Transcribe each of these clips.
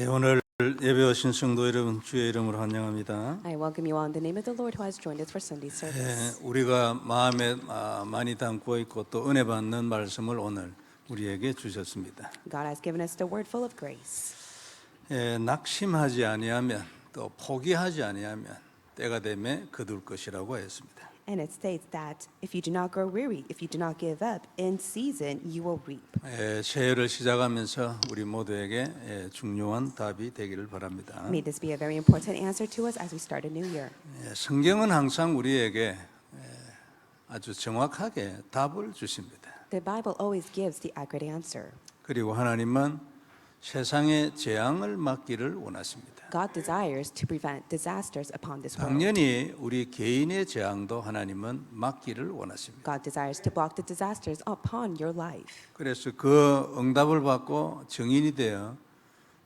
오늘 예배 오신 성도 여러분 주의 이름으로 환영합니다. I welcome you all in the name of the Lord who has joined us for Sunday service. 우리가 마음에 많이 담고 있고 또 은혜 받는 말씀을 오늘 우리에게 주셨습니다. God has given us the word full of grace. 낙심하지 아니하면 또 포기하지 아니하면 때가 되매 거둘 것이라고 했습니다. And it states that if you do not grow weary, if you do not give up, in season you will reap. 새해를 시작하면서 우리 모두에게 중요한 답이 되기를 바랍니다. May this be a very important answer to us as we start a new year. 성경은 항상 우리에게 아주 정확하게 답을 주십니다. The Bible always gives the accurate answer. 그리고 하나님은 세상의 재앙을 막기를 원하십니다. God desires to prevent disasters upon this world. 당연히 우리 개인의 재앙도 하나님은 막기를 원하십니다. God desires to block the disasters upon your life. 그래서 그 응답을 받고 증인이 되어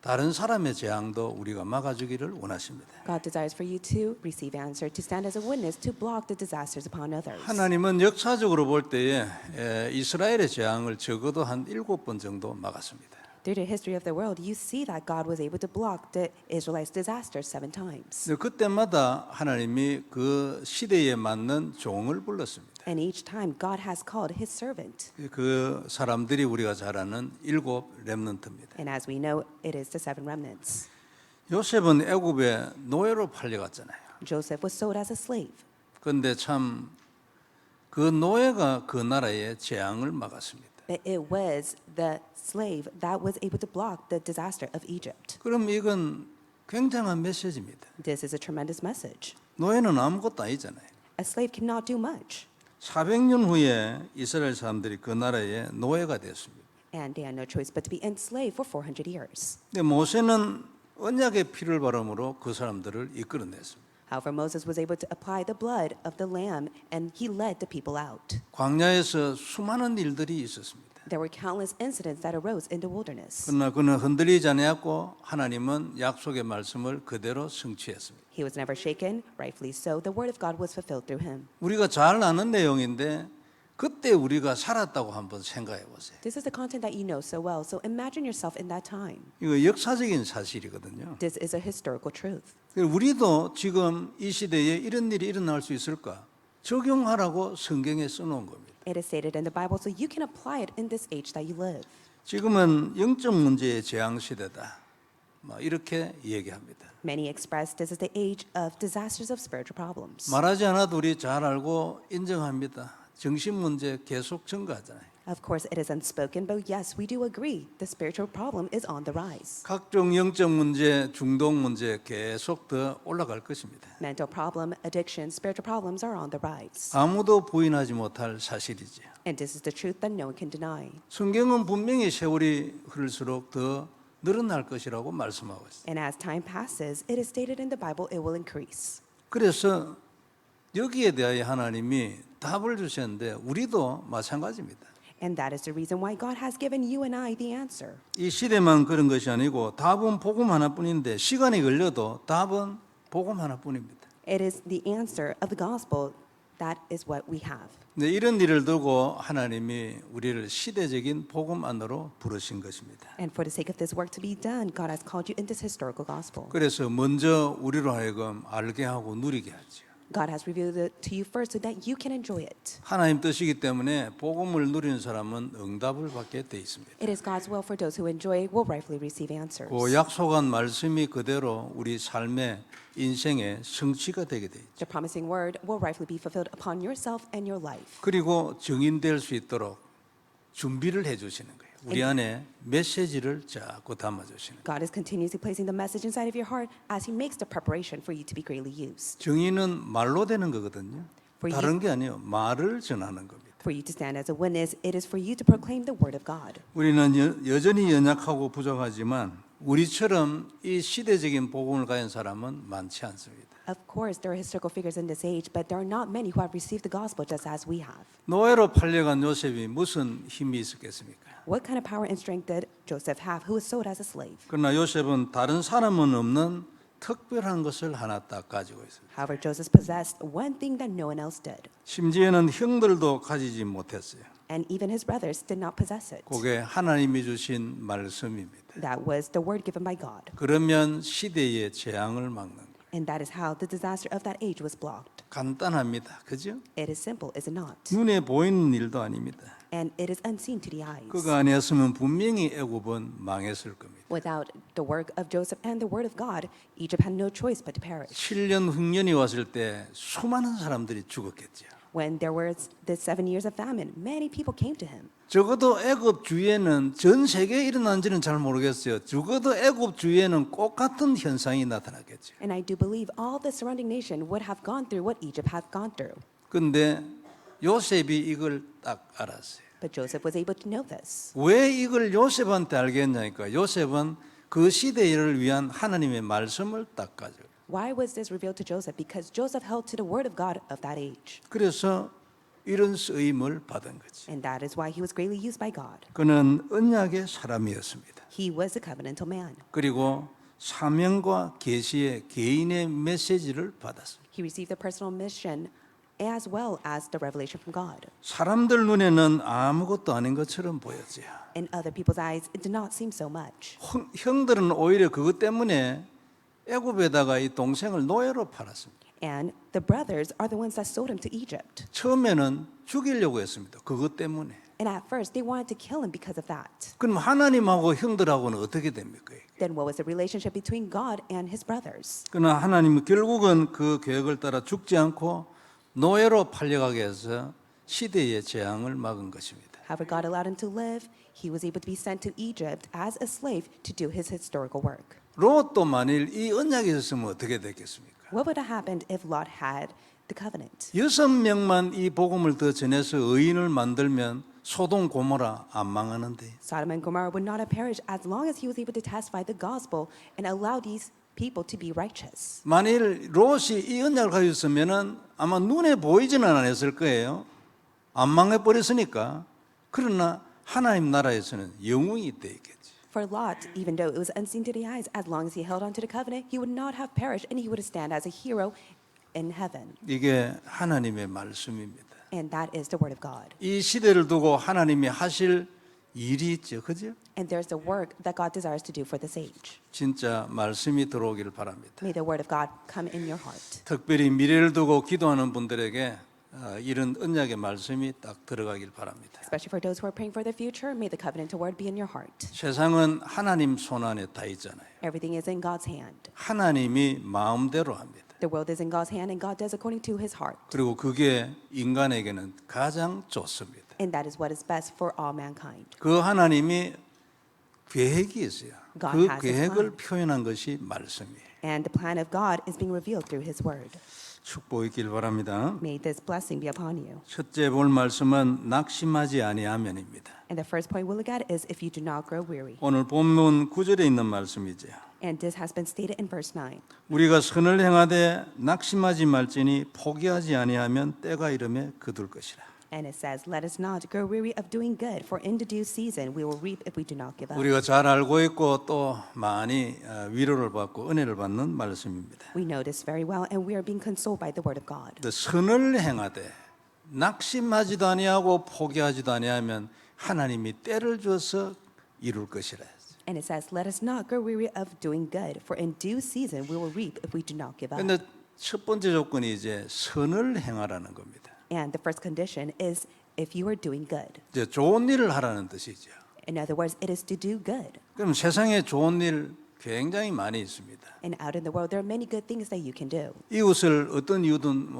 다른 사람의 재앙도 우리가 막아주기를 원하십니다. God desires for you to receive answer, to stand as a witness, to block the disasters upon others. 하나님은 역사적으로 볼 때에 이스라엘의 재앙을 적어도 한 7번 정도 막았습니다. Through the history of the world, you see that God was able to block the Israelites' disasters 7 times. 그때마다 하나님이 그 시대에 맞는 종을 불렀습니다. And each time, God has called His servant. 그 사람들이 우리가 잘 아는 7 렘넌트입니다. And as we know, it is the 7 remnants. 요셉은 애굽에 노예로 팔려갔잖아요. Joseph was sold as a slave. 그런데 참 그 노예가 그 나라의 재앙을 막았습니다. But it was the slave that was able to block the disaster of Egypt. 그럼 이건 굉장한 메시지입니다. This is a tremendous message. 노예는 아무것도 아니잖아요. A slave cannot do much. 400년 후에 이스라엘 사람들이 그 나라의 노예가 됐습니다. And they had no choice but to be enslaved for 400 years. 근데 모세는 언약의 피를 바람으로 그 사람들을 이끌어냈습니다. However, Moses was able to apply the blood of the lamb and he led the people out. 광야에서 수많은 일들이 있었습니다. There were countless incidents that arose in the wilderness. 그러나 그는 흔들리지 않았고 하나님은 약속의 말씀을 그대로 성취했습니다. He was never shaken, rightfully so. The word of God was fulfilled through him. 우리가 잘 아는 내용인데 그때 우리가 살았다고 한번 생각해 보세요. This is the content that you know so well, so imagine yourself in that time. 이거 역사적인 사실이거든요. This is a historical truth. 우리도 지금 이 시대에 이런 일이 일어날 수 있을까? 적용하라고 성경에 써놓은 겁니다. It is stated in the Bible, so you can apply it in this age that you live. 지금은 영적 문제의 재앙 시대다. 이렇게 얘기합니다. Many express this is the age of disasters of spiritual problems. 말하지 않아도 우리 잘 알고 인정합니다. 정신 문제 계속 증가하잖아요. Of course, it is unspoken, but yes, we do agree the spiritual problem is on the rise. 각종 영적 문제, 중독 문제 계속 더 올라갈 것입니다. Mental problem, addiction, spiritual problems are on the rise. 아무도 부인하지 못할 사실이지요. And this is the truth that no one can deny. 성경은 분명히 세월이 흐를수록 더 늘어날 것이라고 말씀하고 있어요. And as time passes, it is stated in the Bible it will increase. 그래서 여기에 대하여 하나님이 답을 주셨는데 우리도 마찬가지입니다. And that is the reason why God has given you and I the answer. 이 시대만 그런 것이 아니고 답은 복음 하나뿐인데 시간이 걸려도 답은 복음 하나뿐입니다. It is the answer of the gospel. That is what we have. 네, 이런 일을 두고 하나님이 우리를 시대적인 복음 안으로 부르신 것입니다. And for the sake of this work to be done, God has called you in this historical gospel. 그래서 먼저 우리로 하여금 알게 하고 누리게 하죠. God has revealed it to you first so that you can enjoy it. 하나님 뜻이기 때문에 복음을 누리는 사람은 응답을 받게 돼 있습니다. It is God's will for those who enjoy will rightfully receive answers. 그 약속한 말씀이 그대로 우리 삶의 인생의 성취가 되게 돼 있죠. The promising word will rightfully be fulfilled upon yourself and your life. 그리고 증인될 수 있도록 준비를 해 주시는 거예요. 우리 안에 메시지를 자꾸 담아 주시는 거예요. God is continuously placing the message inside of your heart as He makes the preparation for you to be greatly used. 증인은 말로 되는 거거든요. For you- 다른 게 아니에요. 말을 전하는 겁니다. For you to stand as a witness, it is for you to proclaim the word of God. 우리는 여전히 연약하고 부족하지만 우리처럼 이 시대적인 복음을 가진 사람은 많지 않습니다. Of course, there are historical figures in this age, but there are not many who have received the gospel just as we have. 노예로 팔려간 요셉이 무슨 힘이 있었겠습니까? What kind of power and strength did Joseph have, who was sold as a slave? 그러나 요셉은 다른 사람은 없는 특별한 것을 하나 딱 가지고 있어요. However, Joseph possessed one thing that no one else did. 심지어는 형들도 가지지 못했어요. and even his brothers did not possess it. 그게 하나님이 주신 말씀입니다. That was the word given by God. 그러면 시대의 재앙을 막는 거예요. And that is how the disaster of that age was blocked. 간단합니다. 그죠? It is simple, is it not? 눈에 보이는 일도 아닙니다. And it is unseen to the eyes. 그가 아니었으면 분명히 애굽은 망했을 겁니다. Without the work of Joseph and the word of God, Egypt had no choice but to perish. 7년 흉년이 왔을 때 수많은 사람들이 죽었겠죠. When there was the 7 years of famine, many people came to him. 적어도 애굽 주위에는 전 세계에 일어난지는 잘 모르겠어요. 적어도 애굽 주위에는 꼭 같은 현상이 나타났겠죠. And I do believe all the surrounding nation would have gone through what Egypt had gone through. 근데 요셉이 이걸 딱 알았어요. But Joseph was able to know this. 왜 이걸 요셉한테 알게 했냐니까 요셉은 그 시대를 위한 하나님의 말씀을 딱 가져요. Why was this revealed to Joseph? Because Joseph held to the word of God of that age. 그래서 이런 쓰임을 받은 거지. And that is why he was greatly used by God. 그는 언약의 사람이었습니다. He was a covenantal man. 그리고 사명과 계시의 개인의 메시지를 받았습니다. He received the personal mission as well as the revelation from God. 사람들 눈에는 아무것도 아닌 것처럼 보였지요. In other people's eyes, it did not seem so much. 형들은 오히려 그것 때문에 애굽에다가 이 동생을 노예로 팔았습니다. And the brothers are the ones that sold him to Egypt. 처음에는 죽이려고 했습니다. 그것 때문에. And at first, they wanted to kill him because of that. 그럼 하나님하고 형들하고는 어떻게 됩니까? 이게? Then what was the relationship between God and his brothers? 그러나 하나님은 결국은 그 계획을 따라 죽지 않고 노예로 팔려가게 해서 시대의 재앙을 막은 것입니다. However, God allowed him to live. He was able to be sent to Egypt as a slave to do his historical work. 롯도 만일 이 언약이 있었으면 어떻게 됐겠습니까? What would have happened if Lot had the covenant? 6명만 이 복음을 더 전해서 의인을 만들면 소돔 고모라 안 망하는데. Sodom and Gomorrah would not have perished as long as he was able to testify the gospel and allow these people to be righteous. 만일 롯이 이 언약을 가지고 있으면은 아마 눈에 보이지는 않았을 거예요. 안 망해 버렸으니까. 그러나 하나님 나라에서는 영웅이 돼 있겠지. For Lot, even though it was unseen to the eyes, as long as he held on to the covenant, he would not have perished and he would stand as a hero in heaven. 이게 하나님의 말씀입니다. And that is the word of God. 이 시대를 두고 하나님이 하실 일이 있죠. 그죠? And there's the work that God desires to do for this age. 진짜 말씀이 들어오기를 바랍니다. May the word of God come in your heart. 특별히 미래를 두고 기도하는 분들에게 이런 언약의 말씀이 딱 들어가길 바랍니다. Especially for those who are praying for the future, may the covenant word be in your heart. 세상은 하나님 손 안에 다 있잖아요. Everything is in God's hand. 하나님이 마음대로 합니다. The world is in God's hand and God does according to his heart. 그리고 그게 인간에게는 가장 좋습니다. And that is what is best for all mankind. 그 하나님이 계획이 있어요. God 그 has his 계획을 plan. 표현한 것이 말씀이에요. And the plan of God is being revealed through his word. 축복 있길 바랍니다. May this blessing be upon you. 첫째 볼 말씀은 낙심하지 아니하면입니다. And the first point we'll look at is if you do not grow weary. 오늘 본문 9절에 있는 말씀이죠. And this has been stated in verse 9. 우리가 선을 행하되 낙심하지 말지니 포기하지 아니하면 때가 이르매 거둘 것이라. And it says, let us not grow weary of doing good, for in the due season we will reap if we do not give up. 우리가 잘 알고 있고 또 많이 위로를 받고 은혜를 받는 말씀입니다. We know this very well, and we are being consoled by the word of God. 선을 행하되 낙심하지도 아니하고 포기하지도 아니하면 하나님이 때를 줘서 이룰 것이라. And it says, let us not grow weary of doing good, for in due season we will reap if we do not give up. 그런데 첫 번째 조건이 이제 선을 행하라는 겁니다. And the first condition is if you are doing good. 이제 좋은 일을 하라는 뜻이죠. In other words, it is to do good. 그럼 세상에 좋은 일 굉장히 많이 있습니다. And out in the world, there are many good things that you can do. 이웃을 어떤 이유든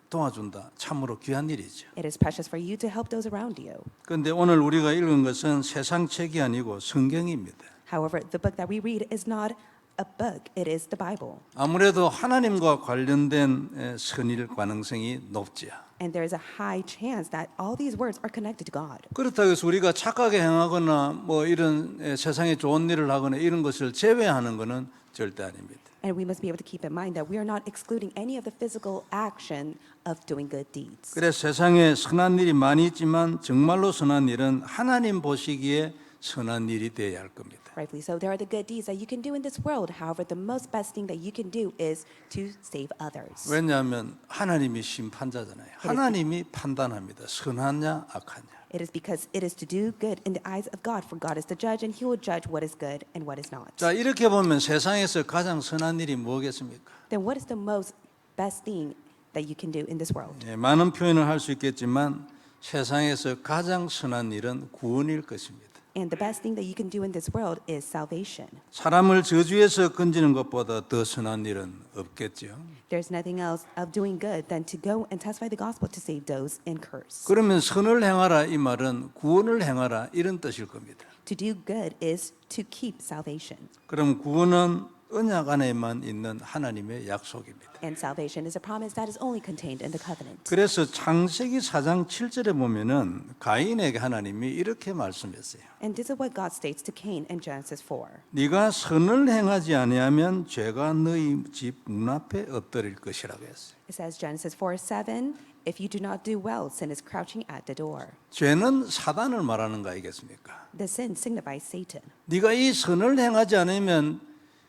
도와준다. 참으로 귀한 일이죠. It is precious for you to help those around you. 그런데 오늘 우리가 읽은 것은 세상 책이 아니고 성경입니다. However, the book that we read is not a book, it is the Bible. 아무래도 하나님과 관련된 선일 가능성이 높지요. And there is a high chance that all these words are connected to God. 그렇다고 해서 우리가 착하게 행하거나 뭐 이런 세상에 좋은 일을 하거나 이런 것을 제외하는 것은 절대 아닙니다. And we must be able to keep in mind that we are not excluding any of the physical action of doing good deeds. 그래서 세상에 선한 일이 많이 있지만 정말로 선한 일은 하나님 보시기에 선한 일이 되어야 할 겁니다. rightfully so. There are the good deeds that you can do in this world. However, the most best thing that you can do is to save others. 왜냐하면 하나님이 심판자잖아요. 하나님이 판단합니다. 선하냐 악하냐. It is because it is to do good in the eyes of God, for God is the judge, and He will judge what is good and what is not. 자, 이렇게 보면 세상에서 가장 선한 일이 뭐겠습니까? Then what is the most best thing that you can do in this world? 예, 많은 표현을 할 수 있겠지만 세상에서 가장 선한 일은 구원일 것입니다. And the best thing that you can do in this world is salvation. 사람을 저주에서 건지는 것보다 더 선한 일은 없겠죠. There's nothing else of doing good than to go and testify the gospel to save those in curse. 그러면 선을 행하라 이 말은 구원을 행하라 이런 뜻일 겁니다. To do good is to keep salvation. 그럼 구원은 언약 안에만 있는 하나님의 약속입니다. And salvation is a promise that is only contained in the covenant. 그래서 창세기 4장 7절에 보면은 가인에게 하나님이 이렇게 말씀했어요. And this is what God states to Cain in Genesis 4. 네가 선을 행하지 아니하면 죄가 너희 집 문 앞에 엎드릴 것이라고 했어요. It says Genesis 4:7, if you do not do well, sin is crouching at the door. 죄는 사단을 말하는 거 아니겠습니까? The sin signifies Satan. 네가 이 선을 행하지 않으면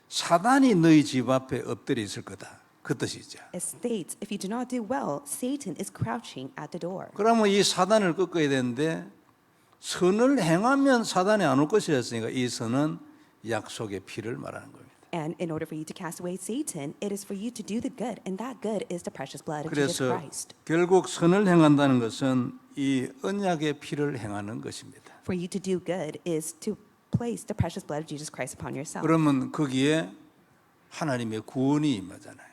사단이 너희 집 앞에 엎드려 있을 거다. 그 뜻이죠. It states, if you do not do well, Satan is crouching at the door. 그러면 이 사단을 꺾어야 되는데 선을 행하면 사단이 안 올 것이라 했으니까 이 선은 약속의 피를 말하는 겁니다. And in order for you to cast away Satan, it is for you to do the good, and that good is the precious blood of Jesus 그래서 Christ. 결국 선을 행한다는 것은 이 언약의 피를 행하는 것입니다. For you to do good is to place the precious blood of Jesus Christ upon yourself. 그러면 거기에 하나님의 구원이 임하잖아요.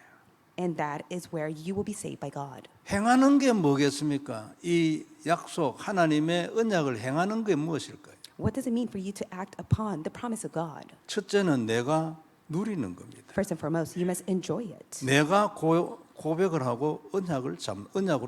And that is where you will be saved by God. 행하는 게 뭐겠습니까? 이 약속 하나님의 언약을 행하는 게 무엇일까요? What does it mean for you to act upon the promise of God? 첫째는 내가 누리는 겁니다. First and foremost, you must enjoy it. 내가 고백을 하고 언약으로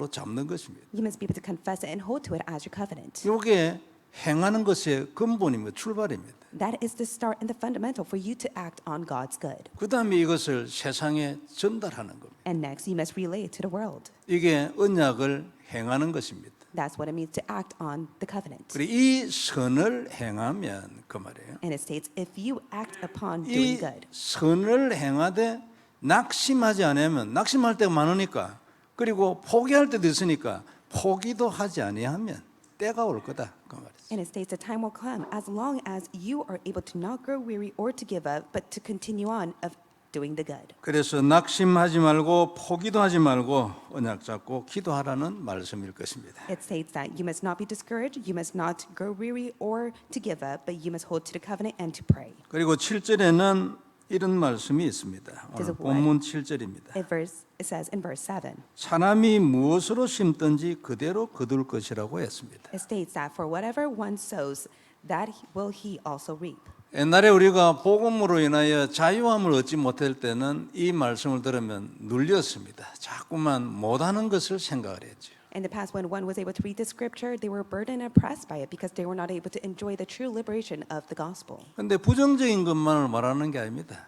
잡는 것입니다. You must be able to confess it and hold to it as your covenant. 이게 행하는 것의 근본입니다. 출발입니다. That is the start and the fundamental for you to act on God's good. 그 다음에 이것을 세상에 전달하는 겁니다. And next, you must relay it to the world. 이게 언약을 행하는 것입니다. That's what it means to act on the covenant. 그리고 이 선을 행하면 그 말이에요. And it states, if you act upon 이 doing good, 선을 행하되 낙심하지 않으면 낙심할 때가 많으니까 그리고 포기할 때도 있으니까 포기도 하지 아니하면 때가 올 거다 그 말이죠. and it states the time will come as long as you are able to not grow weary or to give up, but to continue on of doing the good. 그래서 낙심하지 말고 포기도 하지 말고 언약 잡고 기도하라는 말씀일 것입니다. It states that you must not be discouraged, you must not grow weary or to give up, but you must hold to the covenant and to pray. 그리고 7절에는 이런 말씀이 있습니다. 오늘 본문 7절입니다. It says in verse 7, 사람이 무엇으로 심든지 그대로 거둘 것이라고 했습니다. it states that for whatever one sows, that will he also reap. 옛날에 우리가 복음으로 인하여 자유함을 얻지 못할 때는 이 말씀을 들으면 눌렸습니다. 자꾸만 못하는 것을 생각을 했죠. In the past, when one was able to read the scripture, they were burdened and oppressed by it because they were not able to enjoy the true liberation of the gospel. 그런데 부정적인 것만을 말하는 게 아닙니다.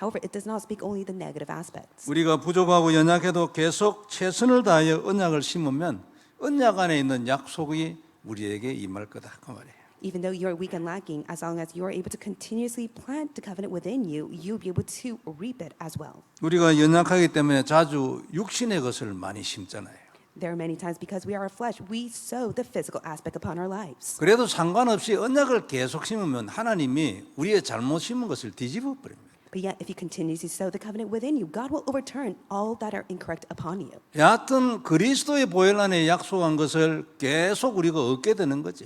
However, it does not speak only the negative aspects. 우리가 부족하고 연약해도 계속 최선을 다하여 언약을 심으면 언약 안에 있는 약속이 우리에게 임할 거다 그 말이에요. Even though you are weak and lacking, as long as you are able to continuously plant the covenant within you, you'll be able to reap it as well. 우리가 연약하기 때문에 자주 육신의 것을 많이 심잖아요. There are many times because we are flesh, we sow the physical aspect upon our lives. 그래도 상관없이 언약을 계속 심으면 하나님이 우리의 잘못 심은 것을 뒤집어 버립니다. But yet, if you continuously sow the covenant within you, God will overturn all that are incorrect upon you. 여하튼 그리스도의 보혈 안에 약속한 것을 계속 우리가 얻게 되는 거죠.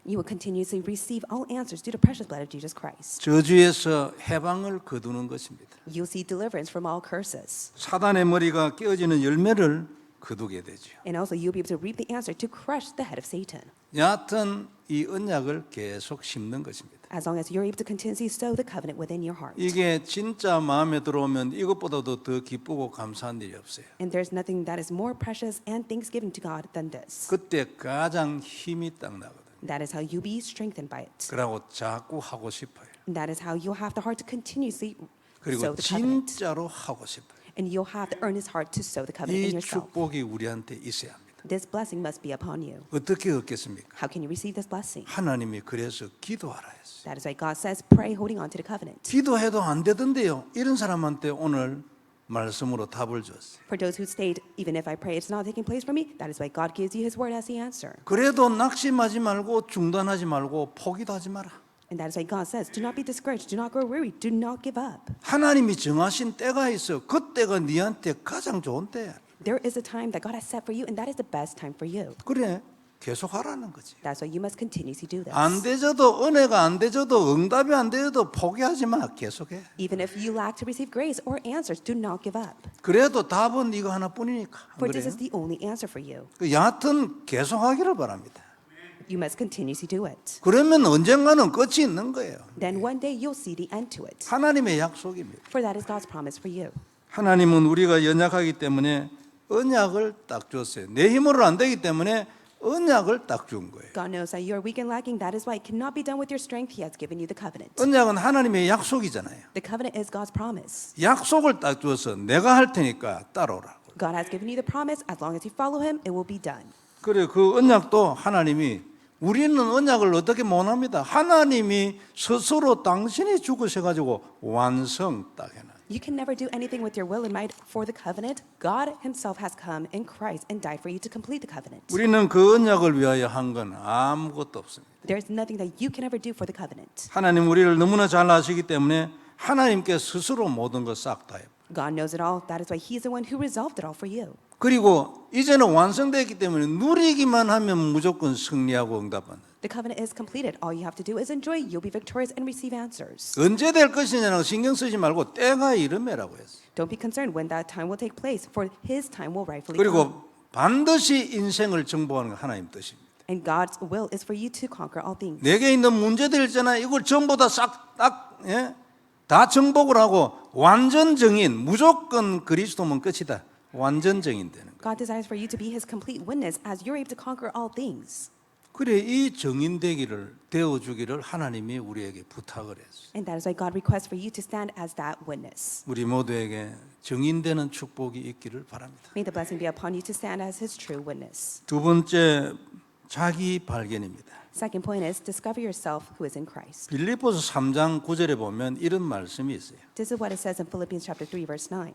You will continuously receive all answers through the precious blood of Jesus Christ. 저주에서 해방을 거두는 것입니다. You'll see deliverance from all curses. 사단의 머리가 깨어지는 열매를 거두게 되죠. And also, you'll be able to reap the answer to crush the head of Satan. 여하튼 이 언약을 계속 심는 것입니다. As long as you're able to continuously sow the covenant within your heart. 이게 진짜 마음에 들어오면 이것보다도 더 기쁘고 감사한 일이 없어요. And there's nothing that is more precious and thanksgiving to God than this. 그때 가장 힘이 딱 나거든요. That is how you be strengthened by it. 그러고 자꾸 하고 싶어요. And that is how you'll have the heart to continuously 그리고 sow the covenant. 진짜로 하고 싶어요. And you'll have the earnest heart to sow the covenant in 이 yourself. 축복이 우리한테 있어야 합니다. This blessing must be upon you. 어떻게 얻겠습니까? How can you receive this blessing? 하나님이 그래서 기도하라 했어요. That is why God says, pray holding on to the covenant. 기도해도 안 되던데요. 이런 사람한테 오늘 말씀으로 답을 줬어요. For those who stayed, even if I pray, it's not taking place for me. That is why God gives you His word as the answer. 그래도 낙심하지 말고 중단하지 말고 포기도 하지 마라. And that is why God says, do not be discouraged, do not grow weary, do not give up. 하나님이 정하신 때가 있어. 그 때가 네한테 가장 좋은 때야. There is a time that God has set for you, and that is the best time for you. 그래, 계속 하라는 거지. That's why you must continuously do this. 안 되져도 은혜가 안 되져도 응답이 안 되져도 포기하지 마. 계속해. Even if you lack to receive grace or answers, do not give up. 그래도 답은 이거 하나뿐이니까. 안 For this 그래요? is the only answer for you. 그 여하튼 계속하기를 바랍니다. You must continuously do it. 그러면 언젠가는 끝이 있는 거예요. Then one day you'll see the end to it. 하나님의 약속입니다. For that is God's promise for you. 하나님은 우리가 연약하기 때문에 언약을 딱 줬어요. 내 힘으로 안 되기 때문에 언약을 딱 준 거예요. God knows that you are weak and lacking. That is why it cannot be done with your strength. He has given you the covenant. 언약은 하나님의 약속이잖아요. The covenant is God's promise. 약속을 딱 줘서 내가 할 테니까 따라오라고. God has given you the promise. As long as you follow Him, it will be done. 그래 그 언약도 하나님이 우리는 언약을 어떻게 못합니다. 하나님이 스스로 당신이 죽으셔가지고 완성 딱 해놔. You can never do anything with your will and might for the covenant. God Himself has come in Christ and died for you to complete the covenant. 우리는 그 언약을 위하여 한 건 아무것도 없습니다. There is nothing that you can ever do for the covenant. 하나님 우리를 너무나 잘 아시기 때문에 하나님께 스스로 모든 것 싹 다 해요. God knows it all. That is why He is the one who resolved it all for you. 그리고 이제는 완성되었기 때문에 누리기만 하면 무조건 승리하고 응답한다. The covenant is completed. All you have to do is enjoy. You'll be victorious and receive answers. 언제 될 것이냐는 신경 쓰지 말고 때가 이르매라고 했어요. Don't be concerned when that time will take place, for His time will rightfully come. 그리고 반드시 인생을 정복하는 건 하나님 뜻입니다. And God's will is for you to conquer all things. 내게 있는 문제들 있잖아요. 이걸 전부 다 다 정복을 하고 완전 정인, 무조건 그리스도면 끝이다. 완전 정인 되는 거예요. God desires for you to be His complete witness as you're able to conquer all things. 그래 이 정인 되어주기를 하나님이 우리에게 부탁을 했어요. And that is why God requests for you to stand as that witness. 우리 모두에게 정인되는 축복이 있기를 바랍니다. May the blessing be upon you to stand as His true witness. 두 번째 자기 발견입니다. Second point is discover yourself who is in Christ. 빌립보서 3장 9절에 보면 이런 말씀이 있어요. This is what it says in Philippians chapter 3 verse 9.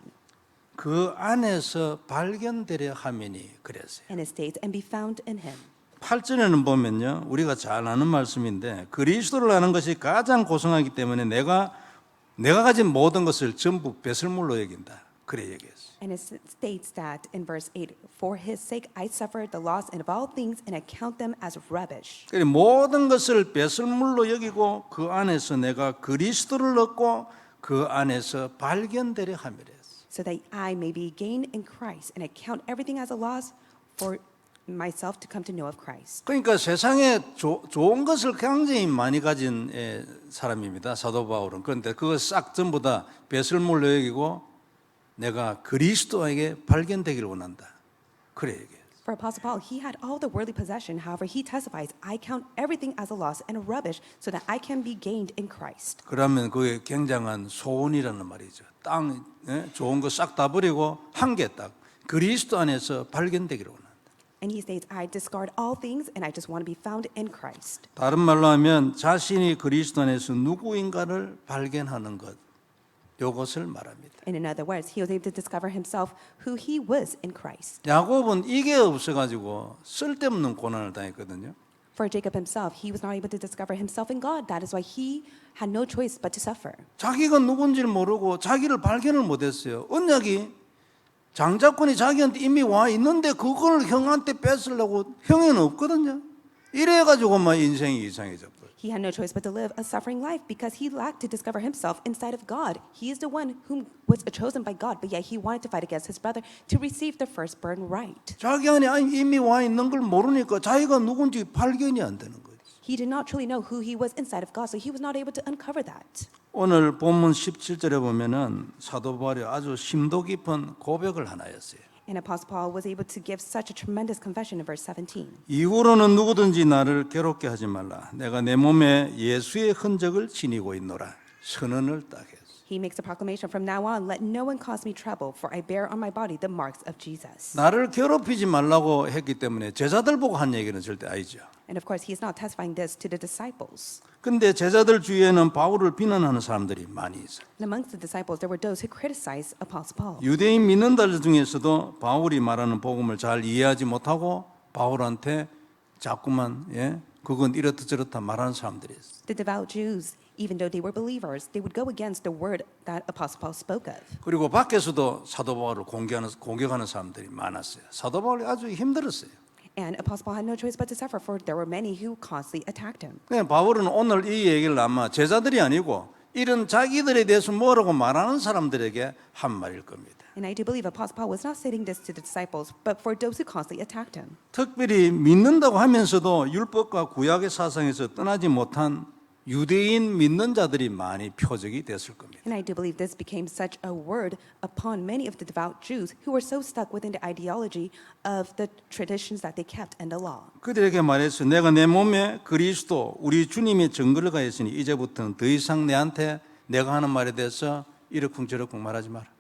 그 안에서 발견되려 함이니 그랬어요. And it states, and be found in Him. 8절에는 보면요. 우리가 잘 아는 말씀인데 그리스도를 아는 것이 가장 고상하기 때문에 내가 가진 모든 것을 전부 배설물로 여긴다. 그래 얘기했어요. And it states that in verse 8, for His sake I suffered the loss of all things and I count them as rubbish. 그래 모든 것을 배설물로 여기고 그 안에서 내가 그리스도를 얻고 그 안에서 발견되려 함이래. So that I may be gained in Christ and I count everything as a loss for myself to come to know of Christ. 그러니까 세상에 좋은 것을 굉장히 많이 가진 사람입니다. 사도 바울은. 그런데 그거 싹 전부 다 배설물로 여기고 내가 그리스도에게 발견되기를 원한다. 그래 얘기해요. For Apostle Paul, he had all the worldly possession. However, he testifies, I count everything as a loss and rubbish so that I can be gained in Christ. 그러면 그게 굉장한 소원이라는 말이죠. 땅 좋은 거 싹 다 버리고 한 개 딱 그리스도 안에서 발견되기를 원한다. And he states, I discard all things and I just want to be found in Christ. 다른 말로 하면 자신이 그리스도 안에서 누구인가를 발견하는 것. 이것을 말합니다. And in other words, he was able to discover himself who he was in Christ. 야곱은 이게 없어가지고 쓸데없는 고난을 당했거든요. For Jacob himself, he was not able to discover himself in God. That is why he had no choice but to suffer. 자기가 누군지를 모르고 자기를 발견을 못했어요. 언약이 장자권이 자기한테 이미 와 있는데 그걸 형한테 뺏으려고 형에는 없거든요. 이래가지고 막 인생이 이상해져 버려. He had no choice but to live a suffering life because he lacked to discover himself inside of God. He is the one whom was chosen by God, but yet he wanted to fight against his brother to receive the firstborn right. 자기 안에 이미 와 있는 걸 모르니까 자기가 누군지 발견이 안 되는 거예요. He did not truly know who he was inside of God, so he was not able to uncover that. 오늘 본문 17절에 보면은 사도 바울이 아주 심도 깊은 고백을 하나 했어요. And Apostle Paul was able to give such a tremendous confession in verse 17. 이후로는 누구든지 나를 괴롭게 하지 말라. 내가 내 몸에 예수의 흔적을 지니고 있노라. 선언을 딱 했어. He makes a proclamation from now on, let no one cause me trouble, for I bear on my body the marks of Jesus. 나를 괴롭히지 말라고 했기 때문에 제자들 보고 한 얘기는 절대 아니죠. And of course, he is not testifying this to the disciples. 근데 제자들 주위에는 바울을 비난하는 사람들이 많이 있어요. And amongst the disciples, there were those who criticized Apostle Paul. 유대인 믿는들 중에서도 바울이 말하는 복음을 잘 이해하지 못하고 바울한테 자꾸만 그건 이렇다 저렇다 말하는 사람들이 있어요. The devout Jews, even though they were believers, they would go against the word that Apostle Paul spoke of. 그리고 밖에서도 사도 바울을 공격하는 사람들이 많았어요. 사도 바울이 아주 힘들었어요. And Apostle Paul had no choice but to suffer, for there were many who constantly attacked him. 그냥 바울은 오늘 이 얘기를 아마 제자들이 아니고 이런 자기들에 대해서 뭐라고 말하는 사람들에게 한 말일 겁니다. And I do believe Apostle Paul was not saying this to the disciples, but for those who constantly attacked him. 특별히 믿는다고 하면서도 율법과 구약의 사상에서 떠나지 못한 유대인 믿는 자들이 많이 표적이 됐을 겁니다. And I do believe this became such a word upon many of the devout Jews who were so stuck within the ideology of the traditions that they kept and the law. 그들에게 말했어요. 내가 내 몸에 그리스도 우리 주님의 증거를 가했으니 이제부터는 더 이상 내한테 내가 하는 말에 대해서 이러쿵저러쿵 말하지 마라.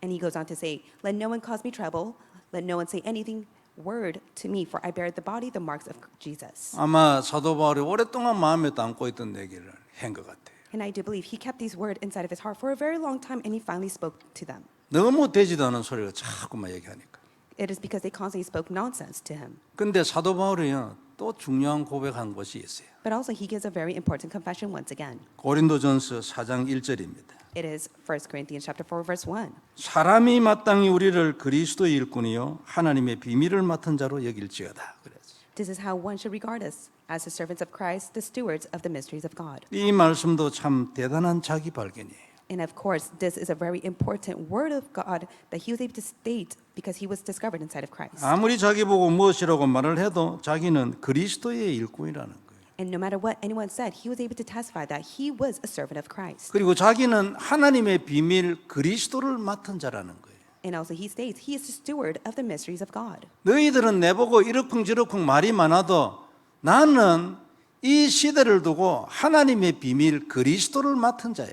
And he goes on to say, let no one cause me trouble, let no one say anything word to me, for I bear the body the marks of Jesus. 아마 사도 바울이 오랫동안 마음에 담고 있던 얘기를 한 것 같아요. And I do believe he kept these words inside of his heart for a very long time, and he finally spoke to them. 너무 되지도 않은 소리를 자꾸만 얘기하니까. It is because they constantly spoke nonsense to him. 근데 사도 바울이요 또 중요한 고백한 것이 있어요. But also he gives a very important confession once again. 고린도전서 4장 1절입니다. It is 1 Corinthians chapter 4, verse 1. 사람이 마땅히 우리를 그리스도의 일꾼이요 하나님의 비밀을 맡은 자로 여길지어다. 그랬어요. This is how one should regard us, as the servants of Christ, the stewards of the mysteries of God. 이 말씀도 참 대단한 자기 발견이에요. And of course, this is a very important word of God that he was able to state because he was discovered inside of Christ. 아무리 자기 보고 무엇이라고 말을 해도 자기는 그리스도의 일꾼이라는 거예요. And no matter what anyone said, he was able to testify that he was a servant of Christ. 그리고 자기는 하나님의 비밀 그리스도를 맡은 자라는 거예요. And also he states he is the steward of the mysteries of God. 너희들은 내보고 이러쿵저러쿵 말이 많아도 나는 이 시대를 두고 하나님의 비밀 그리스도를 맡은 자야.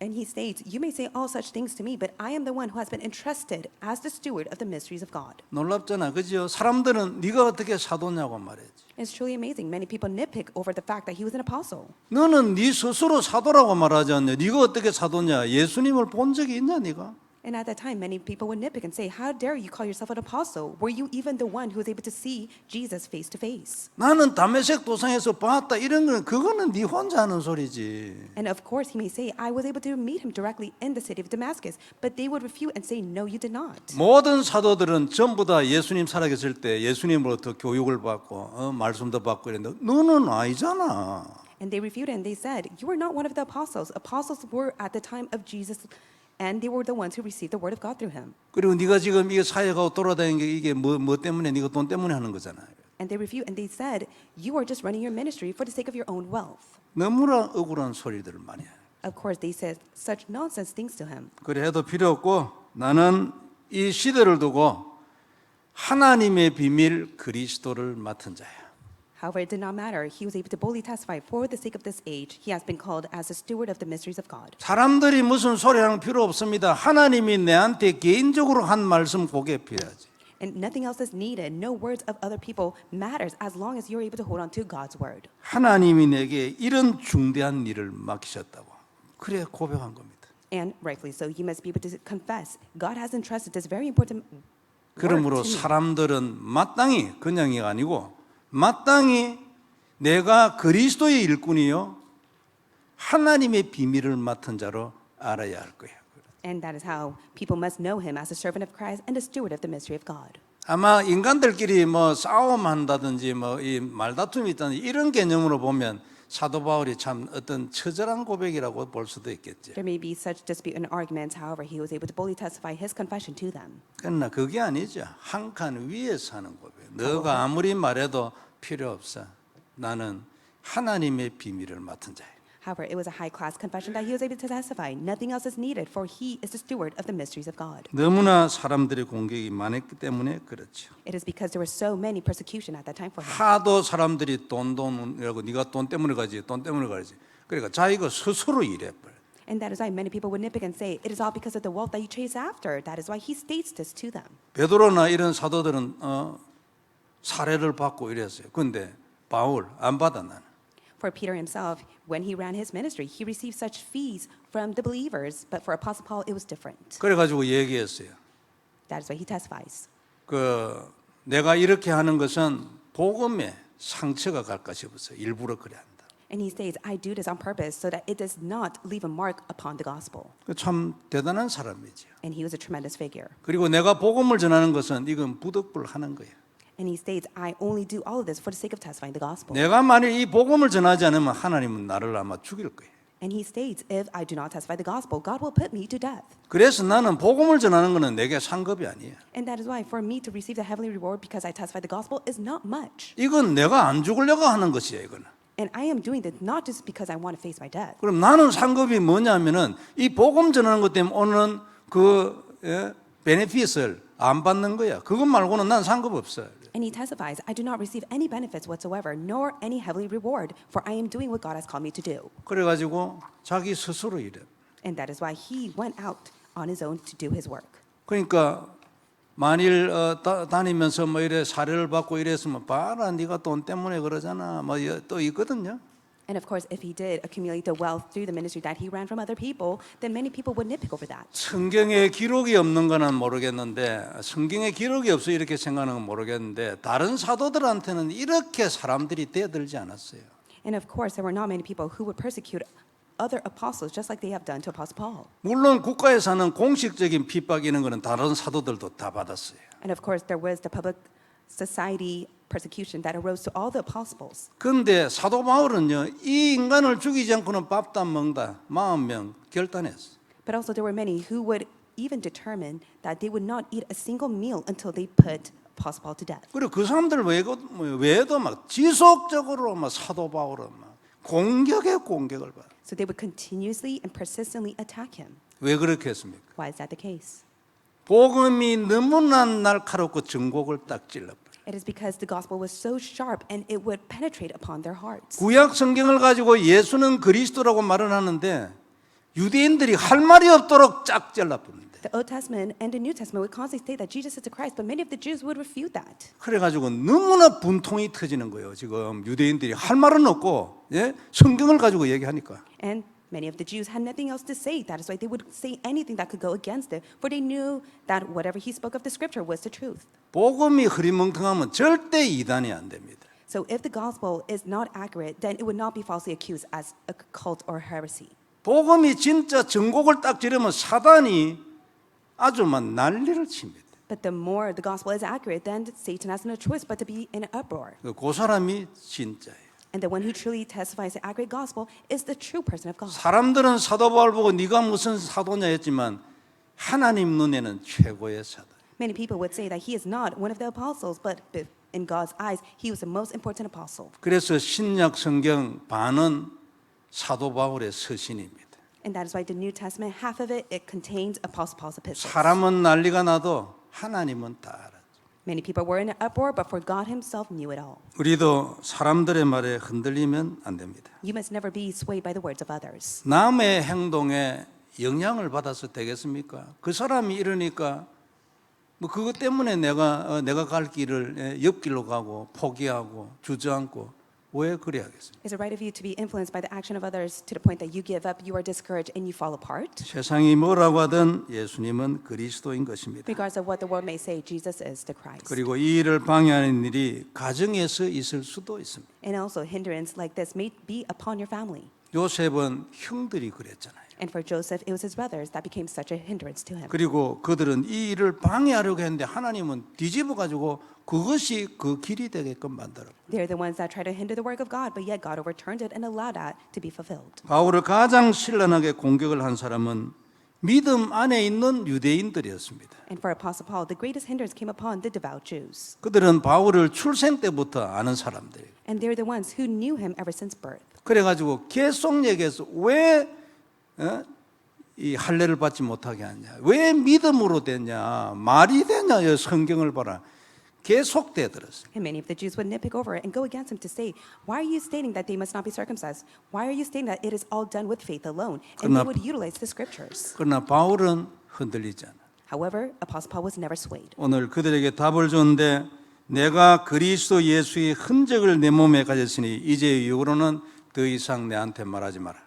And he states, you may say all such things to me, but I am the one who has been entrusted as the steward of the mysteries of God. 놀랍잖아, 그죠? 사람들은 네가 어떻게 사도냐고 말했지. It's truly amazing. Many people nitpick over the fact that he was an apostle. 너는 네 스스로 사도라고 말하지 않냐? 네가 어떻게 사도냐? 예수님을 본 적이 있냐, 네가? And at that time, many people would nitpick and say, how dare you call yourself an apostle? Were you even the one who was able to see Jesus face to face? 나는 다메섹 도상에서 봤다. 이런 건 그거는 네 혼자 하는 소리지. And of course, he may say, I was able to meet him directly in the city of Damascus. But they would refute and say, no, you did not. 모든 사도들은 전부 다 예수님 살아계실 때 예수님으로부터 교육을 받고 말씀도 받고 이랬는데 너는 아니잖아. And they refuted and they said, you are not one of the apostles. Apostles were at the time of Jesus, and they were the ones who received the word of God through him. 그리고 네가 지금 이게 사역하고 돌아다니는 게 이게 뭐 때문에 네가 돈 때문에 하는 거잖아. And they refute and they said, you are just running your ministry for the sake of your own wealth. 너무나 억울한 소리들을 많이 해. Of course, they said such nonsense things to him. 그래 해도 필요 없고 나는 이 시대를 두고 하나님의 비밀 그리스도를 맡은 자야. However, it did not matter. He was able to boldly testify for the sake of this age. He has been called as a steward of the mysteries of God. 사람들이 무슨 소리하는 필요 없습니다. 하나님이 내한테 개인적으로 한 말씀 그게 필요하지. And nothing else is needed. No words of other people matters as long as you're able to hold on to God's word. 하나님이 내게 이런 중대한 일을 맡기셨다고. 그래 고백한 겁니다. And rightfully so, you must be able to confess. God has entrusted this very important work 그러므로 to me. 사람들은 마땅히 그냥이 아니고 마땅히 내가 그리스도의 일꾼이요 하나님의 비밀을 맡은 자로 알아야 할 거예요. And that is how people must know him as a servant of Christ and a steward of the mystery of God. 아마 인간들끼리 뭐 싸움한다든지 뭐 이 말다툼이 있다든지 이런 개념으로 보면 사도 바울이 참 어떤 처절한 고백이라고 볼 수도 있겠지. There may be such dispute and arguments, however, he was able to boldly testify his confession to them. 그러나 그게 아니죠. 한 칸 위에서 하는 고백. 너가 아무리 말해도 필요 없어. 나는 하나님의 비밀을 맡은 자야. However, it was a high-class confession that he was able to testify. Nothing else is needed, for he is the steward of the mysteries of God. 너무나 사람들의 공격이 많았기 때문에 그렇죠. It is because there was so many persecution at that time for him. 하도 사람들이 돈이라고 네가 돈 때문에 가지 돈 때문에 가지. 그러니까 자기가 스스로 일해버려. And that is why many people would nitpick and say, it is all because of the wealth that you chase after. That is why he states this to them. 베드로나 이런 사도들은 사례를 받고 이랬어요. 근데 바울 안 받아 나는. For Peter himself, when he ran his ministry, he received such fees from the believers, but for Apostle Paul, it was different. 그래가지고 얘기했어요. That is why he testifies. 내가 이렇게 하는 것은 복음에 상처가 갈까 싶어서 일부러 그래 한다. And he states, I do this on purpose so that it does not leave a mark upon the gospel. 참 대단한 사람이죠. And he was a tremendous figure. 그리고 내가 복음을 전하는 것은 이건 부득불 하는 거야. And he states, I only do all of this for the sake of testifying the gospel. 내가 만일 이 복음을 전하지 않으면 하나님은 나를 아마 죽일 거예요. And he states, if I do not testify the gospel, God will put me to death. 그래서 나는 복음을 전하는 것은 내게 상급이 아니에요. And that is why for me to receive the heavenly reward because I testify the gospel is not much. 이건 내가 안 죽으려고 하는 것이에요. 이거는. And I am doing this not just because I want to face my death. 그럼 나는 상급이 뭐냐면은 이 복음 전하는 것 때문에 오는 베네핏을 안 받는 거야. 그것 말고는 난 상급 없어요. And he testifies, I do not receive any benefits whatsoever, nor any heavenly reward, for I am doing what God has called me to do. 그래가지고 자기 스스로 일해. And that is why he went out on his own to do his work. 그러니까 만일 다니면서 뭐 이래 사례를 받고 이랬으면 봐라 네가 돈 때문에 그러잖아 뭐 또 있거든요. And of course, if he did accumulate the wealth through the ministry that he ran from other people, then many people would nitpick over that. 성경에 기록이 없는 거는 모르겠는데 성경에 기록이 없어 이렇게 생각하는 건 모르겠는데 다른 사도들한테는 이렇게 사람들이 대들지 않았어요. And of course, there were not many people who would persecute other apostles just like they have done to Apostle Paul. 물론 국가에서는 공식적인 핍박 이런 거는 다른 사도들도 다 받았어요. And of course, there was the public society persecution that arose to all the apostles. 그런데 사도 바울은요 이 인간을 죽이지 않고는 밥도 안 먹는다 40명 결단했어. But also there were many who would even determine that they would not eat a single meal until they put Apostle Paul to death. 그리고 그 사람들 외에도 막 지속적으로 막 사도 바울은 막 공격에 공격을 받아. So they would continuously and persistently attack him. 왜 그렇게 했습니까? Why is that the case? 복음이 너무나 날카롭고 전곡을 딱 찔러버려. It is because the gospel was so sharp and it would penetrate upon their hearts. 구약 성경을 가지고 예수는 그리스도라고 말을 하는데 유대인들이 할 말이 없도록 쫙 잘라버린대. The Old Testament and the New Testament would constantly state that Jesus is the Christ, but many of the Jews would refute that. 그래가지고 너무나 분통이 터지는 거예요. 지금 유대인들이 할 말은 없고 성경을 가지고 얘기하니까. And many of the Jews had nothing else to say. That is why they would say anything that could go against it, for they knew that whatever he spoke of the scripture was the truth. 복음이 흐리멍텅하면 절대 이단이 안 됩니다. So if the gospel is not accurate, then it would not be falsely accused as a cult or heresy. 복음이 진짜 전곡을 딱 지르면 사단이 아주 막 난리를 칩니다. But the more the gospel is accurate, then Satan has no choice but to be in an uproar. 그 사람이 진짜예요. And the one who truly testifies the accurate gospel is the true person of God. 사람들은 사도 바울 보고 네가 무슨 사도냐 했지만 하나님 눈에는 최고의 사도. Many people would say that he is not one of the apostles, but in God's eyes, he was the most important apostle. 그래서 신약 성경 반은 사도 바울의 서신입니다. And that is why the New Testament, half of it contains Apostle Paul's epistles. 사람은 난리가 나도 하나님은 다 알아. Many people were in an uproar, but for God himself knew it all. 우리도 사람들의 말에 흔들리면 안 됩니다. You must never be swayed by the words of others. 남의 행동에 영향을 받아서 되겠습니까? 그 사람이 이러니까 뭐 그것 때문에 내가 갈 길을 옆길로 가고 포기하고 주저앉고 왜 그래 하겠습니까? Is it right of you to be influenced by the action of others to the point that you give up, you are discouraged, and you fall apart? 세상이 뭐라고 하든 예수님은 그리스도인 것입니다. Regardless of what the world may say, Jesus is the Christ. 그리고 이 일을 방해하는 일이 가정에서 있을 수도 있습니다. And also, hindrance like this may be upon your family. 요셉은 형들이 그랬잖아요. And for Joseph, it was his brothers that became such a hindrance to him. 그리고 그들은 이 일을 방해하려고 했는데 하나님은 뒤집어 가지고 그것이 그 길이 되게끔 만들어. They're the ones that try to hinder the work of God, but yet God overturned it and allowed that to be fulfilled. 바울을 가장 신랄하게 공격을 한 사람은 믿음 안에 있는 유대인들이었습니다. And for Apostle Paul, the greatest hindrance came upon the devout Jews. 그들은 바울을 출생 때부터 아는 사람들이에요. And they're the ones who knew him ever since birth. 그래가지고 계속 얘기해서 왜 이 할례를 받지 못하게 하냐? 왜 믿음으로 되냐? 말이 되냐? 성경을 봐라. 계속돼 들었어요. And many of the Jews would nitpick over it and go against him to say, why are you stating that they must not be circumcised? Why are you stating that it is all done with faith alone? And they 그러나- would utilize the scriptures. 그러나 바울은 흔들리지 않아. However, Apostle Paul was never swayed. 오늘 그들에게 답을 줬는데 내가 그리스도 예수의 흔적을 내 몸에 가졌으니 이제 이후로는 더 이상 내한테 말하지 마라.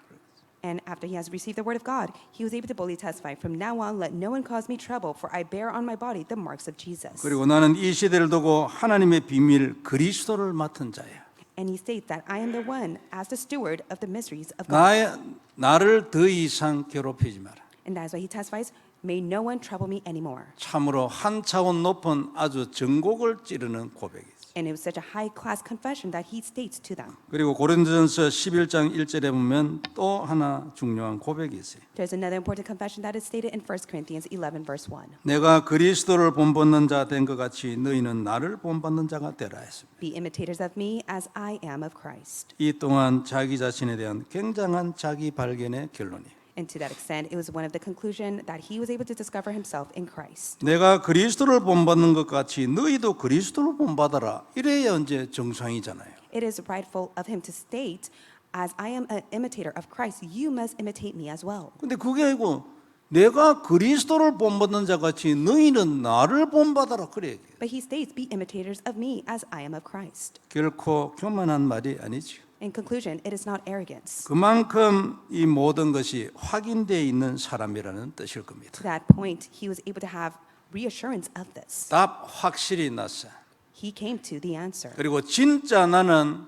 And after he has received the word of God, he was able to boldly testify, from now on, let no one cause me trouble, for I bear on my body the marks of Jesus. 그리고 나는 이 시대를 두고 하나님의 비밀 그리스도를 맡은 자야. And he states that I am the one, as the steward of the mysteries of God. 나를 더 이상 괴롭히지 마라. And that is why he testifies, may no one trouble me anymore. 참으로 한 차원 높은 아주 정곡을 찌르는 고백이죠. And it was such a high-class confession that he states to them. 그리고 고린도전서 11장 1절에 보면 또 하나 중요한 고백이 있어요. There's another important confession that is stated in 1 Corinthians 11, verse 1. 내가 그리스도를 본받는 자 된 것 같이 너희는 나를 본받는 자가 되라 했습니다. Be imitators of me as I am of Christ. 이 또한 자기 자신에 대한 굉장한 자기 발견의 결론이에요. And to that extent, it was one of the conclusion that he was able to discover himself in Christ. 내가 그리스도를 본받는 것 같이 너희도 그리스도를 본받아라. 이래야 이제 정상이잖아요. It is rightful of him to state, as I am an imitator of Christ, you must imitate me as well. 근데 그게 아니고 내가 그리스도를 본받는 자 같이 너희는 나를 본받아라 그래. But he states, be imitators of me as I am of Christ. 결코 교만한 말이 아니죠. In conclusion, it is not arrogance. 그만큼 이 모든 것이 확인되어 있는 사람이라는 뜻일 겁니다. To that point, he was able to have reassurance of this. 답 확실히 났어. He came to the answer. 그리고 진짜 나는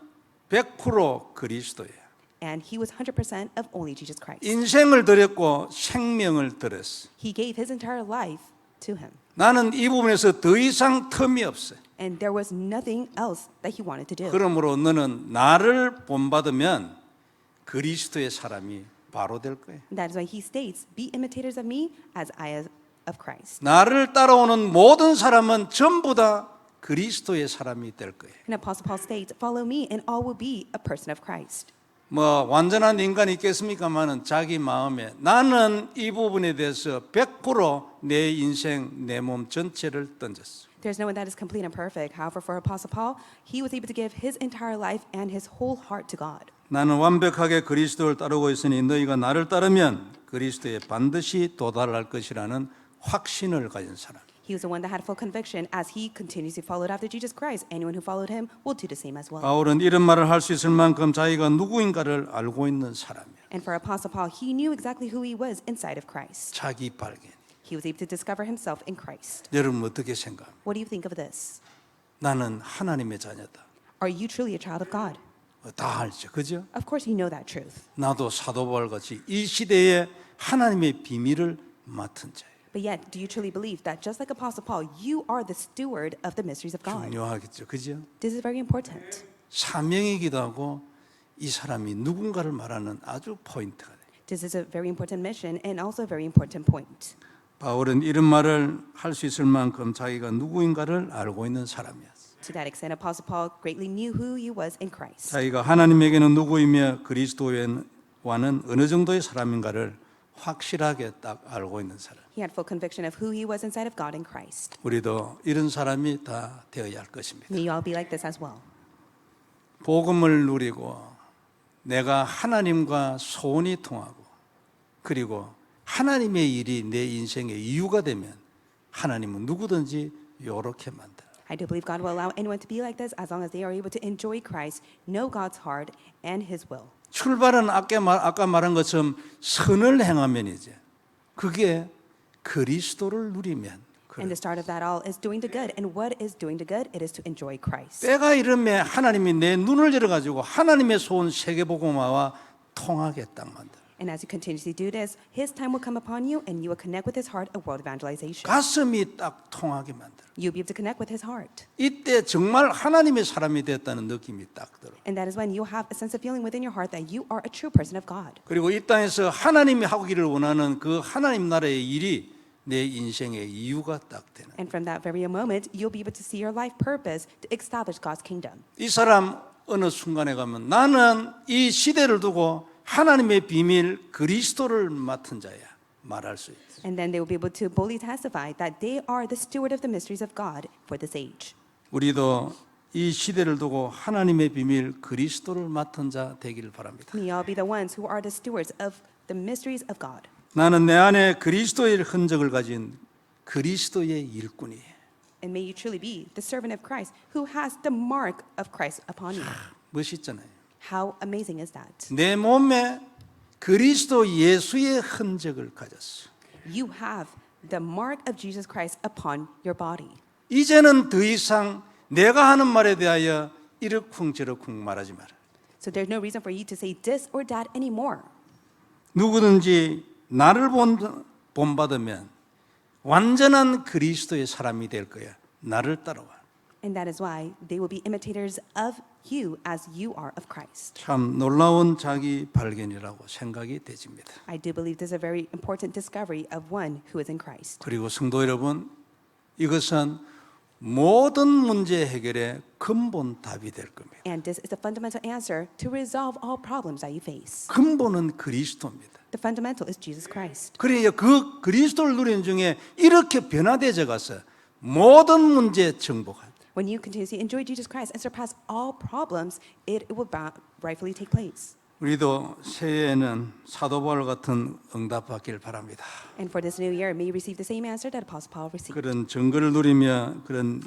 100% 그리스도예요. And he was 100% of only Jesus Christ. 인생을 드렸고 생명을 드렸어. He gave his entire life to him. 나는 이 부분에서 더 이상 텀이 없어. And there was nothing else that he wanted to do. 그러므로 너는 나를 본받으면 그리스도의 사람이 바로 될 거예요. That is why he states, be imitators of me as I am of Christ. 나를 따라오는 모든 사람은 전부 다 그리스도의 사람이 될 거예요. And Apostle Paul states, follow me and all will be a person of Christ. 뭐 완전한 인간이 있겠습니까마는 자기 마음에 나는 이 부분에 대해서 100%내 인생, 내 몸 전체를 던졌어. There's no one that is complete and perfect. However, for Apostle Paul, he was able to give his entire life and his whole heart to God. 나는 완벽하게 그리스도를 따르고 있으니 너희가 나를 따르면 그리스도에 반드시 도달할 것이라는 확신을 가진 사람. He was the one that had full conviction as he continuously followed after Jesus Christ. Anyone who followed him will do the same as well. 바울은 이런 말을 할 수 있을 만큼 자기가 누구인가를 알고 있는 사람이야. And for Apostle Paul, he knew exactly who he was inside of Christ. 자기 발견. He was able to discover himself in Christ. 여러분 어떻게 생각합니까? What do you think of this? 나는 하나님의 자녀다. Are you truly a child of God? 다 알죠, 그죠? Of course you know that truth. 나도 사도 바울 같이 이 시대에 하나님의 비밀을 맡은 자예요. But yet, do you truly believe that just like Apostle Paul, you are the steward of the mysteries of God? 중요하겠죠, 그죠? This is very important. 사명이기도 하고 이 사람이 누군가를 말하는 아주 포인트가 돼요. This is a very important mission and also a very important point. 바울은 이런 말을 할 수 있을 만큼 자기가 누구인가를 알고 있는 사람이었어요. To that extent, Apostle Paul greatly knew who he was in Christ. 자기가 하나님에게는 누구이며 그리스도와는 어느 정도의 사람인가를 확실하게 딱 알고 있는 사람. He had full conviction of who he was inside of God in Christ. 우리도 이런 사람이 다 되어야 할 것입니다. May you all be like this as well. 복음을 누리고 내가 하나님과 소원이 통하고 그리고 하나님의 일이 내 인생의 이유가 되면 하나님은 누구든지 요렇게 만들어요. I do believe God will allow anyone to be like this as long as they are able to enjoy Christ, know God's heart and His will. 출발은 아까 말한 것처럼 선을 행하면 이제 그게 그리스도를 누리면 And the start of that all is doing the good. And what is doing the good? It is to enjoy Christ. 때가 이르면 하나님이 내 눈을 열어가지고 하나님의 소원 세계복음화와 통하게 딱 만들어요. And as you continuously do this, His time will come upon you and you will connect with His heart of world evangelization. 가슴이 딱 통하게 만들어요. You'll be able to connect with His heart. 이때 정말 하나님의 사람이 됐다는 느낌이 딱 들어요. And that is when you'll have a sense of feeling within your heart that you are a true person of God. 그리고 이 땅에서 하나님이 하기를 원하는 그 하나님 나라의 일이 내 인생의 이유가 딱 되는. And from that very moment, you'll be able to see your life purpose to establish God's kingdom. 이 사람 어느 순간에 가면 나는 이 시대를 두고 하나님의 비밀 그리스도를 맡은 자야 말할 수 있어. And then they will be able to boldly testify that they are the steward of the mysteries of God for this age. 우리도 이 시대를 두고 하나님의 비밀 그리스도를 맡은 자 되기를 바랍니다. May all be the ones who are the stewards of the mysteries of God. 나는 내 안에 그리스도의 흔적을 가진 그리스도의 일꾼이에요. And may you truly be the servant of Christ who has the mark of Christ upon you. 멋있잖아요. How amazing is that? 내 몸에 그리스도 예수의 흔적을 가졌어. You have the mark of Jesus Christ upon your body. 이제는 더 이상 내가 하는 말에 대하여 이러쿵저러쿵 말하지 마라. So there's no reason for you to say this or that anymore. 누구든지 나를 본받으면 완전한 그리스도의 사람이 될 거야. 나를 따라와. And that is why they will be imitators of you as you are of Christ. 참 놀라운 자기 발견이라고 생각이 되집니다. I do believe this is a very important discovery of one who is in Christ. 그리고 성도 여러분, 이것은 모든 문제 해결의 근본 답이 될 겁니다. And this is the fundamental answer to resolve all problems that you face. 근본은 그리스도입니다. The fundamental is Jesus Christ. 그래야 그 그리스도를 누리는 중에 이렇게 변화되어 가서 모든 문제 정복할 때 When you continuously enjoy Jesus Christ and surpass all problems, it will rightfully take place. 우리도 새해에는 사도 바울 같은 응답 받기를 바랍니다. And for this new year, may you receive the same answer that Apostle Paul received. 그런 증거를 누리며 그런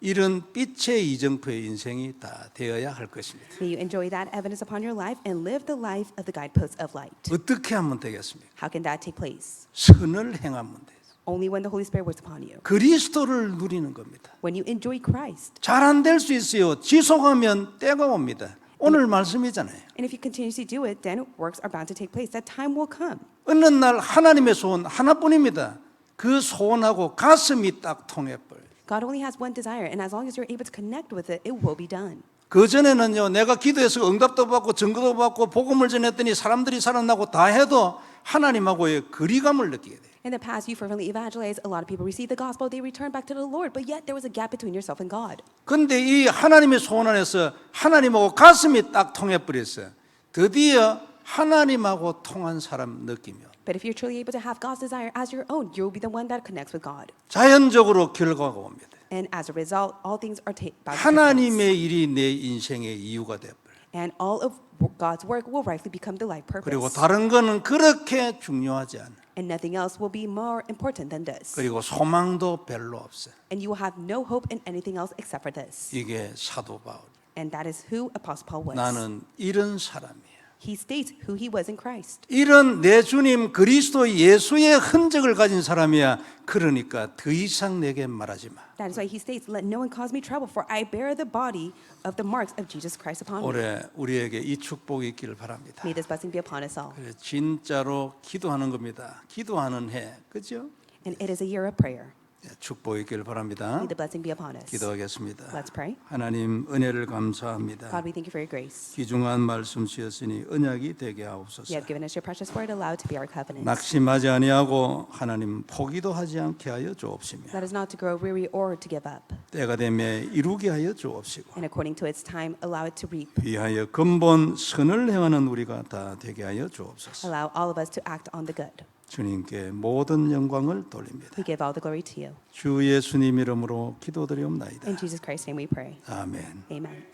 이런 빛의 이정표의 인생이 다 되어야 할 것입니다. May you enjoy that evidence upon your life and live the life of the guideposts of light. 어떻게 하면 되겠습니까? How can that take place? 선을 행하면 돼요. Only when the Holy Spirit works upon you. 그리스도를 누리는 겁니다. When you enjoy Christ. 잘 안 될 수 있어요. 지속하면 때가 옵니다. 오늘 말씀이잖아요. And if you continuously do it, then works are bound to take place. That time will come. 어느 날 하나님의 소원 하나뿐입니다. 그 소원하고 가슴이 딱 통해버려요. God only has one desire, and as long as you're able to connect with it, it will be done. 그 전에는요, 내가 기도해서 응답도 받고 증거도 받고 복음을 전했더니 사람들이 살아나고 다 해도 하나님하고의 거리감을 느끼게 돼요. In the past, you fervently evangelized. A lot of people received the gospel. They returned back to the Lord. But yet, there was a gap between yourself and God. 근데 이 하나님의 소원 안에서 하나님하고 가슴이 딱 통해버렸어요. 드디어 하나님하고 통한 사람 느끼며 But if you're truly able to have God's desire as your own, you will be the one that connects with God. 자연적으로 결과가 옵니다. And as a result, all things are bound to take place. 하나님의 일이 내 인생의 이유가 되어버려요. And all of God's work will rightly become the life 그리고 purpose. 다른 거는 그렇게 중요하지 않아요. And nothing else will be more important than this. 그리고 소망도 별로 없어요. And you will have no hope in anything else except for this. 이게 사도 바울. And that is who Apostle Paul was. 나는 이런 사람이에요. He states who he was in Christ. 이런 내 주님 그리스도 예수의 흔적을 가진 사람이야. 그러니까 더 이상 내게 말하지 마. That is why he states, "Let no one cause me trouble, for I bear the body of the marks of Jesus Christ upon me." 올해 우리에게 이 축복이 있기를 바랍니다. May this blessing be upon us all. 그래, 진짜로 기도하는 겁니다. 기도하는 해, 그죠? And it is a year of prayer. 축복이 있기를 바랍니다. May the blessing be upon us. 기도하겠습니다. Let's pray. 하나님 은혜를 감사합니다. God, we thank you for your grace. 귀중한 말씀 주셨으니 언약이 되게 You 하옵소서. have given us your precious word, allowed to be our covenant. 낙심하지 아니하고 하나님 포기도 하지 않게 하여 주옵시며 Let us not to grow weary or to give up. 때가 되매 이루게 하여 주옵시고 And according to its time, allow it to reap. 위하여 근본 선을 행하는 우리가 다 되게 하여 주옵소서. Allow all of us to act on the good. 주님께 모든 영광을 돌립니다. We give all the glory to you. 주 예수님 이름으로 기도드리옵나이다. In Jesus Christ's name we pray. 아멘. Amen.